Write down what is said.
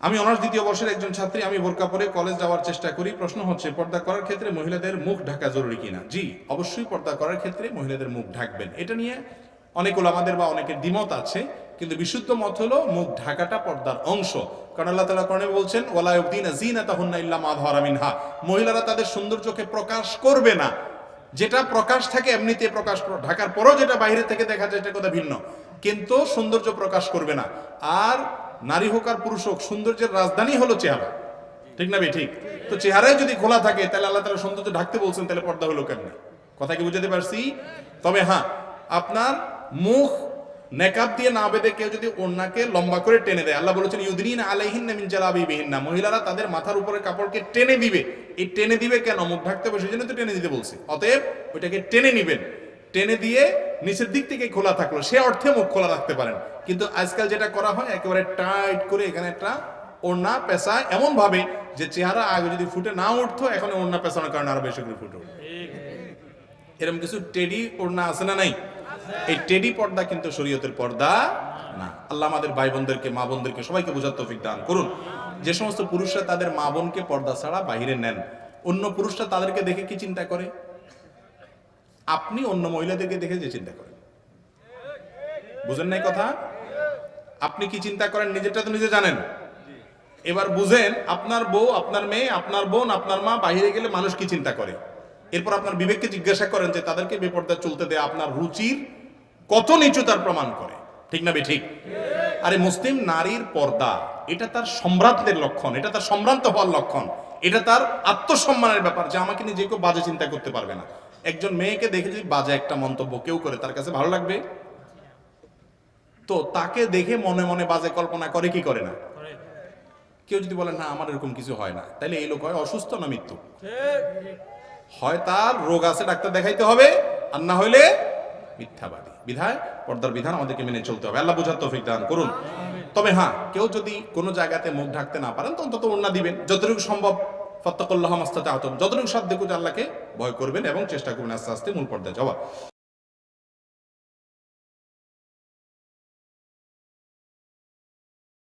আমি অনার্স দ্বিতীয় বর্ষের একজন ছাত্রী। আমি বোরকা পরে কলেজ যাওয়ার চেষ্টা করি। প্রশ্ন হচ্ছে, পর্দা করার ক্ষেত্রে মহিলাদের মুখ ঢাকা জরুরি কিনা? জি, অবশ্যই পর্দা করার ক্ষেত্রে মহিলাদের মুখ ঢাকবেন। এটা নিয়ে অনেক ওলামাদের বা অনেকের দ্বিমত আছে, কিন্তু বিশুদ্ধ মত হলো মুখ ঢাকাটা পর্দার অংশ। কারণ আল্লাহ তাআলা কোরআনে বলছেন, ওয়ালা ইউবদিনা যিনাতাহুন্না ইল্লা মা যাহারা মিনহা, মহিলারা তাদের সৌন্দর্যকে প্রকাশ করবে না। যেটা প্রকাশ থাকে এমনিতে প্রকাশ, ঢাকার পরও যেটা বাইরে থেকে দেখা যায় এটা কথা ভিন্ন, কিন্তু সৌন্দর্য প্রকাশ করবে না। আর নারী হোক আর পুরুষ হোক, সৌন্দর্যের রাজধানী হলো চেহারা, ঠিক না? ঠিক। তো চেহারায় যদি খোলা থাকে তাহলে আল্লাহ তাআলা সৌন্দর্য ঢাকতে বলছেন, তাহলে পর্দা হলো কেমনে? কথা কি বুঝাতে পারছি? তবে হ্যাঁ, আপনার মুখ নেকাব দিয়ে না বেঁধে কেউ যদি ওড়নাকে লম্বা করে টেনে দেয়, আল্লাহ বলেছেন ইউদনিনা আলাইহিন্না মিন জালাবিবিহিন্না, মহিলারা তাদের মাথার উপরে কাপড়কে টেনে দিবে। এই টেনে দিবে কেন? মুখ ঢাকতে হবে, সেজন্য তো টেনে দিতে বলছে। অতএব ওইটাকে টেনে নিবেন, টেনে দিয়ে নিচের দিক থেকে খোলা থাকলো, সে অর্থে মুখ খোলা রাখতে পারেন। কিন্তু আজকাল যেটা করা হয়, একেবারে টাইট করে এখানে একটা ওড়না পেঁচায় এমন ভাবে যে চেহারা আগে যদি ফুটে না উঠতো, এখন ওড়না পেঁচানোর কারণে আরো বেশি করে ফুটে উঠে। এরকম কিছু টেডি ওড়না আছে না নাই? এই টেডি পর্দা কিন্তু শরীয়তের পর্দা না। আল্লাহ আমাদের ভাই বোনদেরকে, মা বোনদেরকে সবাইকে বোঝার তৌফিক দান করুন। যে সমস্ত পুরুষরা তাদের মা বোনকে পর্দা ছাড়া বাইরে নেন, অন্য পুরুষরা তাদেরকে দেখে কি চিন্তা করে? আপনি অন্য মহিলাদেরকে দেখে যে চিন্তা করেন, বুঝেন নাই কথা? আপনি কি চিন্তা করেন নিজেরটা তো নিজে জানেন। এবার বুঝেন আপনার বউ, আপনার মেয়ে, আপনার বোন, আপনার মা বাইরে গেলে মানুষ কি চিন্তা করে। এরপর আপনার বিবেককে জিজ্ঞাসা করেন যে তাদেরকে বেপর্দা চলতে দেয়া আপনার রুচির কত নিচু তার প্রমাণ করে, ঠিক না? ঠিক। আরে মুসলিম নারীর পর্দা, এটা তার সম্রাটদের লক্ষণ, এটা তার সম্ভ্রান্ত হওয়ার লক্ষণ, এটা তার আত্মসম্মানের ব্যাপার, যে আমাকে নিয়ে যে কেউ বাজে চিন্তা করতে পারবে না। একজন মেয়েকে দেখে যদি বাজে একটা মন্তব্য কেউ করে, তার কাছে ভালো লাগবে? তো তাকে দেখে মনে মনে বাজে কল্পনা করে কি করে না? কেউ যদি বলে না আমার এরকম কিছু হয় না, তাহলে এই লোক হয় অসুস্থ না মৃত্যু? হয় তার রোগ আছে, ডাক্তার দেখাইতে হবে, আর না হইলে মিথ্যাবাদী। বিধায় পর্দার বিধান আমাদেরকে মেনে চলতে হবে। আল্লাহ বুঝার তৌফিক দান করুন। তবে হ্যাঁ, কেউ যদি কোনো জায়গাতে মুখ ঢাকতে না পারেন, তো অন্তত ওড়না দিবেন যতটুকু সম্ভব। ফাত্তাকুল্লাহ মাস্তাতা'তুম, যতটুকু সাধ্য করে আল্লাহকে ভয় করবেন এবং চেষ্টা করবেন আস্তে আস্তে মূল পর্দায় যাওয়া।